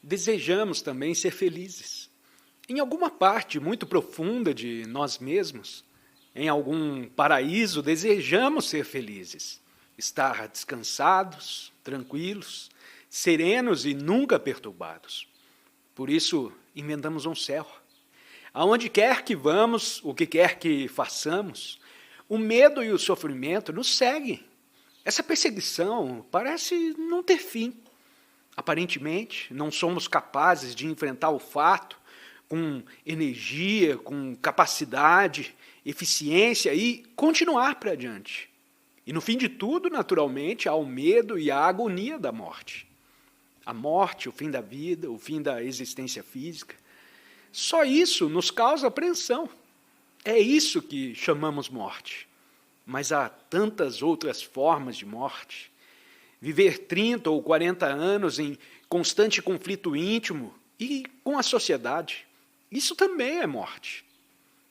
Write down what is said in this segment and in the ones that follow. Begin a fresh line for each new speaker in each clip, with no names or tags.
desejamos também ser felizes. Em alguma parte muito profunda de nós mesmos, em algum paraíso, desejamos ser felizes, estar descansados, tranquilos, serenos e nunca perturbados. Por isso, inventamos um céu. Aonde quer que vamos, o que quer que façamos, o medo e o sofrimento nos seguem. Essa perseguição parece não ter fim. Aparentemente, não somos capazes de enfrentar o fato com energia, com capacidade, eficiência e continuar para adiante. E no fim de tudo, naturalmente, há o medo e a agonia da morte. A morte, o fim da vida, o fim da existência física. Só isso nos causa apreensão. É isso que chamamos morte. Mas há tantas outras formas de morte. Viver 30 ou 40 anos em constante conflito íntimo e com a sociedade. Isso também é morte.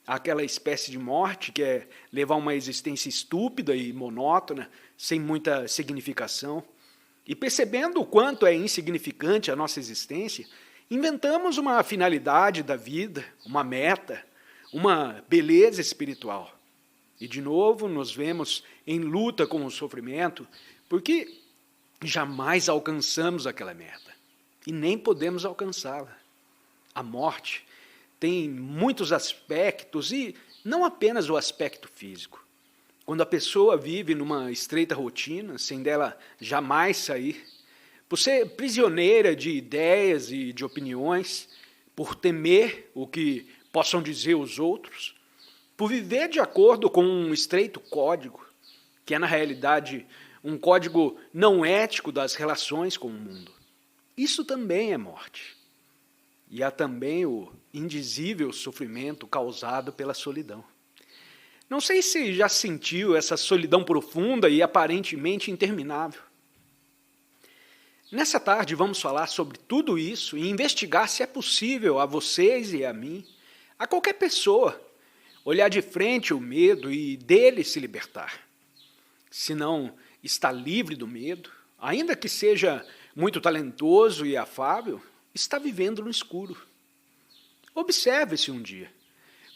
Há aquela espécie de morte que é levar uma existência estúpida e monótona, sem muita significação. E percebendo o quanto é insignificante a nossa existência, inventamos uma finalidade da vida, uma meta, uma beleza espiritual. E de novo nos vemos em luta com o sofrimento, porque jamais alcançamos aquela meta e nem podemos alcançá-la. A morte tem muitos aspectos e não apenas o aspecto físico. Quando a pessoa vive numa estreita rotina, sem dela jamais sair, por ser prisioneira de ideias e de opiniões, por temer o que possam dizer os outros, por viver de acordo com um estreito código, que é na realidade um código não ético das relações com o mundo. Isso também é morte. E há também o indizível sofrimento causado pela solidão. Não sei se já sentiu essa solidão profunda e aparentemente interminável. Nessa tarde vamos falar sobre tudo isso e investigar se é possível a vocês e a mim, a qualquer pessoa, olhar de frente o medo e dele se libertar. Se não está livre do medo, ainda que seja muito talentoso e afável, está vivendo no escuro. Observe-se um dia.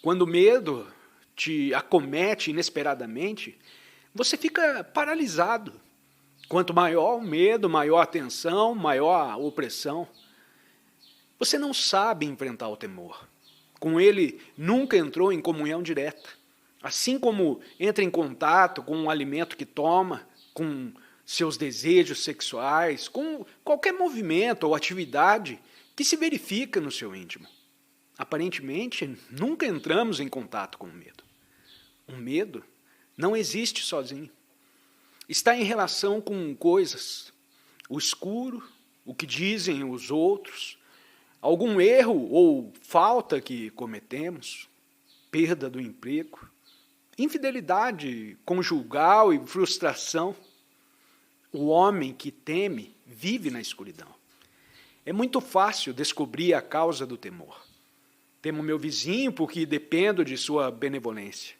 Quando o medo te acomete inesperadamente, você fica paralisado. Quanto maior o medo, maior a tensão, maior a opressão. Você não sabe enfrentar o temor. Com ele, nunca entrou em comunhão direta. Assim como entra em contato com o alimento que toma, com seus desejos sexuais, com qualquer movimento ou atividade que se verifica no seu íntimo. Aparentemente, nunca entramos em contato com o medo. O medo não existe sozinho. Está em relação com coisas, o escuro, o que dizem os outros, algum erro ou falta que cometemos, perda do emprego, infidelidade conjugal e frustração. O homem que teme vive na escuridão. É muito fácil descobrir a causa do temor. Temo meu vizinho porque dependo de sua benevolência.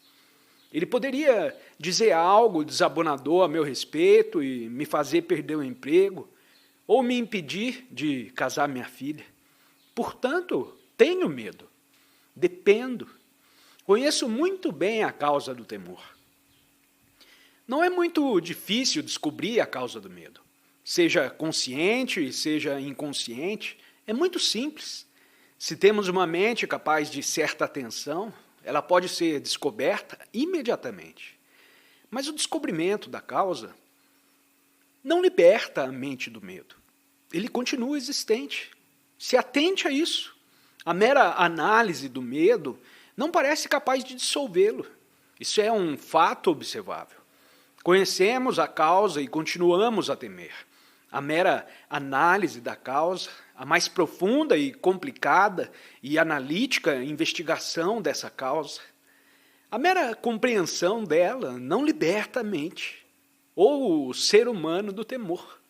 Ele poderia dizer algo desabonador a meu respeito e me fazer perder o emprego, ou me impedir de casar minha filha. Portanto, tenho medo, dependo. Conheço muito bem a causa do temor. Não é muito difícil descobrir a causa do medo. Seja consciente, seja inconsciente, é muito simples. Se temos uma mente capaz de certa atenção, ela pode ser descoberta imediatamente. Mas o descobrimento da causa não liberta a mente do medo. Ele continua existente. Se atente a isso. A mera análise do medo não parece capaz de dissolvê-lo. Isso é um fato observável. Conhecemos a causa e continuamos a temer. A mera análise da causa, a mais profunda e complicada e analítica investigação dessa causa, a mera compreensão dela não liberta a mente ou o ser humano do temor.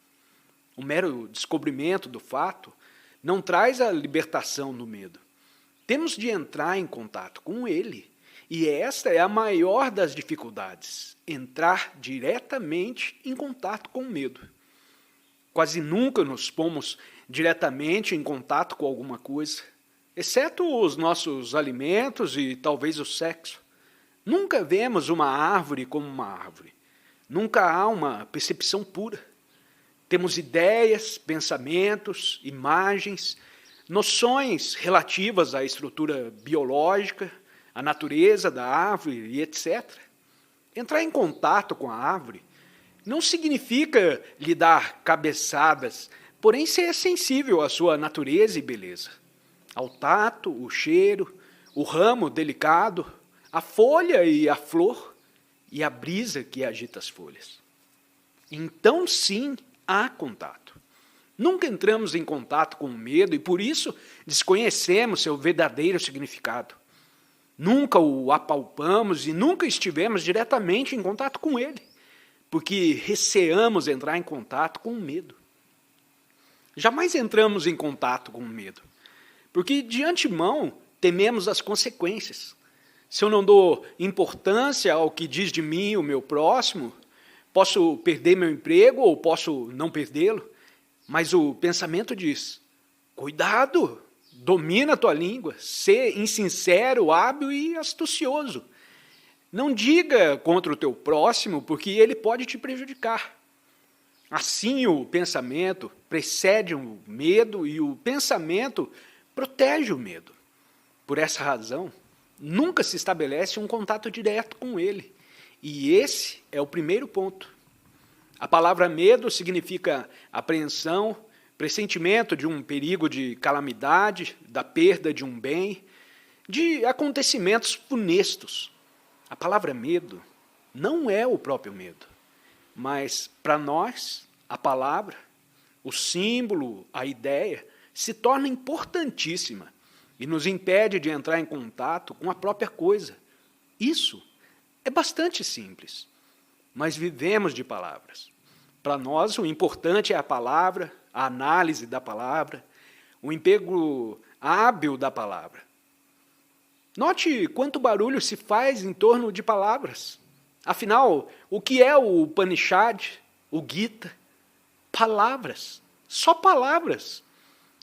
O mero descobrimento do fato não traz a libertação do medo. Temos de entrar em contato com ele. E esta é a maior das dificuldades, entrar diretamente em contato com o medo. Quase nunca nos pomos diretamente em contato com alguma coisa, exceto os nossos alimentos e talvez o sexo. Nunca vemos uma árvore como uma árvore. Nunca há uma percepção pura. Temos ideias, pensamentos, imagens, noções relativas à estrutura biológica, à natureza da árvore e etc. Entrar em contato com a árvore não significa lhe dar cabeçadas, porém ser sensível à sua natureza e beleza, ao tato, o cheiro, o ramo delicado, a folha e a flor e a brisa que agita as folhas. Então sim, há contato. Nunca entramos em contato com o medo e por isso desconhecemos seu verdadeiro significado. Nunca o apalpamos e nunca estivemos diretamente em contato com ele, porque receamos entrar em contato com o medo. Jamais entramos em contato com o medo, porque de antemão tememos as consequências. Se eu não dou importância ao que diz de mim o meu próximo, posso perder meu emprego ou posso não perdê-lo, mas o pensamento diz, cuidado, domina a tua língua, sê insincero, hábil e astucioso. Não diga contra o teu próximo, porque ele pode te prejudicar. Assim o pensamento precede o medo e o pensamento protege o medo. Por essa razão, nunca se estabelece um contato direto com ele. E esse é o primeiro ponto. A palavra medo significa apreensão, pressentimento de um perigo de calamidade, da perda de um bem, de acontecimentos funestos. A palavra medo não é o próprio medo, mas para nós, a palavra, o símbolo, a ideia, se torna importantíssima e nos impede de entrar em contato com a própria coisa. Isso é bastante simples, mas vivemos de palavras. Para nós, o importante é a palavra, a análise da palavra, o emprego hábil da palavra. Note quanto barulho se faz em torno de palavras. Afinal, o que é o Upanishad, o Gita? Palavras, só palavras.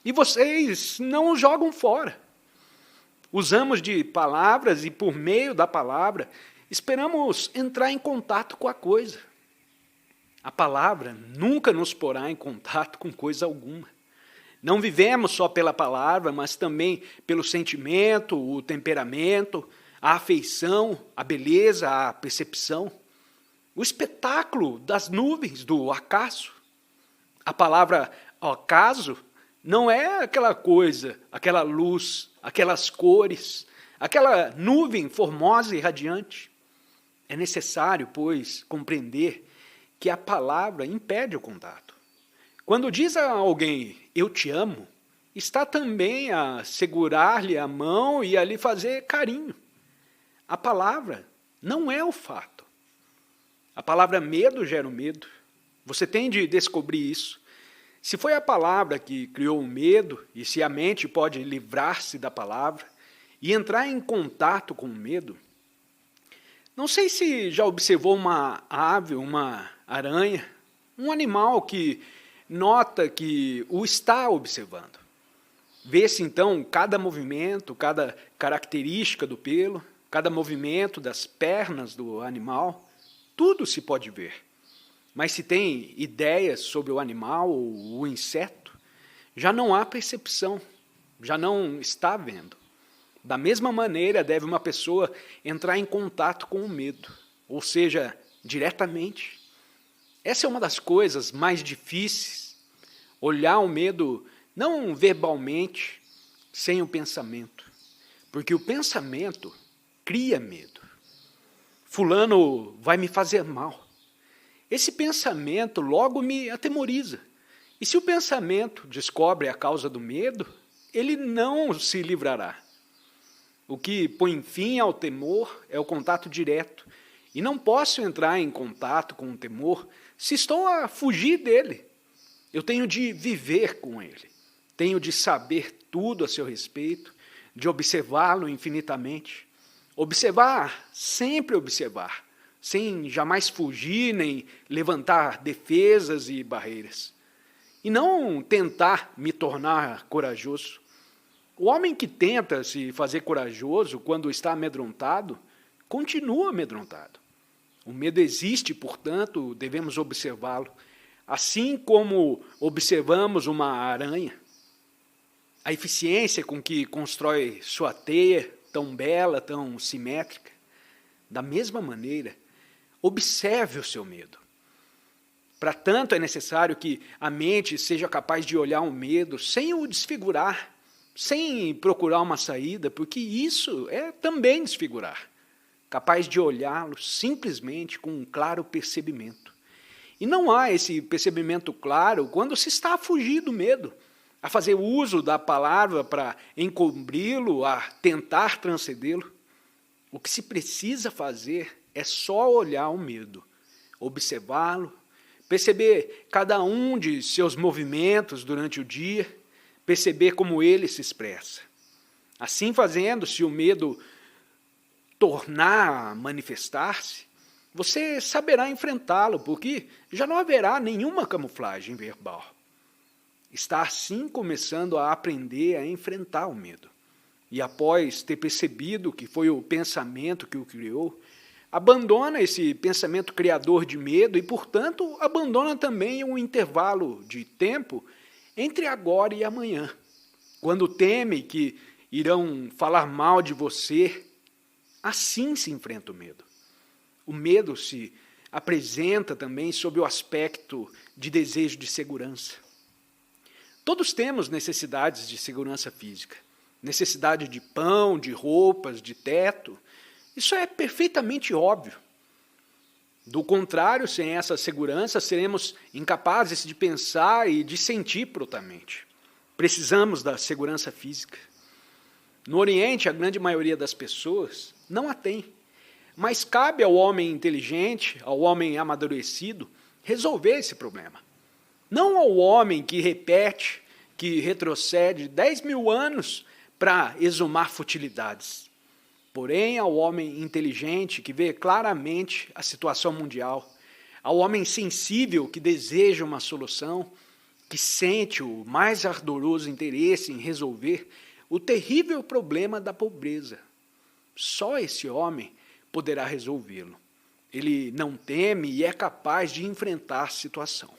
E vocês não os jogam fora. Usamos de palavras e por meio da palavra esperamos entrar em contato com a coisa. A palavra nunca nos porá em contato com coisa alguma. Não vivemos só pela palavra, mas também pelo sentimento, o temperamento, a afeição, a beleza, a percepção, o espetáculo das nuvens, do acaso. A palavra acaso não é aquela coisa, aquela luz, aquelas cores, aquela nuvem formosa e radiante. É necessário, pois, compreender que a palavra impede o contato. Quando diz a alguém, eu te amo, está também a segurar-lhe a mão e a lhe fazer carinho. A palavra não é o fato. A palavra medo gera o medo. Você tem de descobrir isso. Se foi a palavra que criou o medo, e se a mente pode livrar-se da palavra e entrar em contato com o medo, não sei se já observou uma ave, uma aranha, um animal que nota que o está observando. Vê-se então cada movimento, cada característica do pelo, cada movimento das pernas do animal, tudo se pode ver. Mas se tem ideias sobre o animal ou o inseto, já não há percepção, já não está vendo. Da mesma maneira, deve uma pessoa entrar em contato com o medo, ou seja, diretamente. Essa é uma das coisas mais difíceis, olhar o medo não verbalmente, sem o pensamento, porque o pensamento cria medo. Fulano vai me fazer mal. Esse pensamento logo me atemoriza. E se o pensamento descobre a causa do medo, ele não se livrará. O que põe fim ao temor é o contato direto. E não posso entrar em contato com o temor se estou a fugir dele. Eu tenho de viver com ele. Tenho de saber tudo a seu respeito, de observá-lo infinitamente. Observar, sempre observar, sem jamais fugir nem levantar defesas e barreiras. e não tentar me tornar corajoso. O homem que tenta se fazer corajoso quando está amedrontado, continua amedrontado. O medo existe, portanto, devemos observá-lo, assim como observamos uma aranha. A eficiência com que constrói sua teia, tão bela, tão simétrica. Da mesma maneira, observe o seu medo. Para tanto, é necessário que a mente seja capaz de olhar o medo sem o desfigurar, sem procurar uma saída, porque isso é também desfigurar. Capaz de olhá-lo simplesmente com um claro percebimento. E não há esse percebimento claro quando se está a fugir do medo, a fazer uso da palavra para encobri-lo, a tentar transcendê-lo. O que se precisa fazer é só olhar o medo, observá-lo, perceber cada um de seus movimentos durante o dia, perceber como ele se expressa. Assim fazendo, se o medo tornar a manifestar-se, você saberá enfrentá-lo, porque já não haverá nenhuma camuflagem verbal. Está assim começando a aprender a enfrentar o medo. E após ter percebido que foi o pensamento que o criou, abandona esse pensamento criador de medo e, portanto, abandona também um intervalo de tempo entre agora e amanhã. Quando teme que irão falar mal de você, assim se enfrenta o medo. O medo se apresenta também sob o aspecto de desejo de segurança. Todos temos necessidades de segurança física, necessidade de pão, de roupas, de teto. Isso é perfeitamente óbvio. Do contrário, sem essa segurança, seremos incapazes de pensar e de sentir prontamente. Precisamos da segurança física. No Oriente, a grande maioria das pessoas não a tem. Mas cabe ao homem inteligente, ao homem amadurecido, resolver esse problema. Não ao homem que repete, que retrocede 10 mil anos para exumar futilidades. Porém, ao homem inteligente que vê claramente a situação mundial, ao homem sensível que deseja uma solução, que sente o mais ardoroso interesse em resolver o terrível problema da pobreza. Só esse homem poderá resolvê-lo. Ele não teme e é capaz de enfrentar a situação.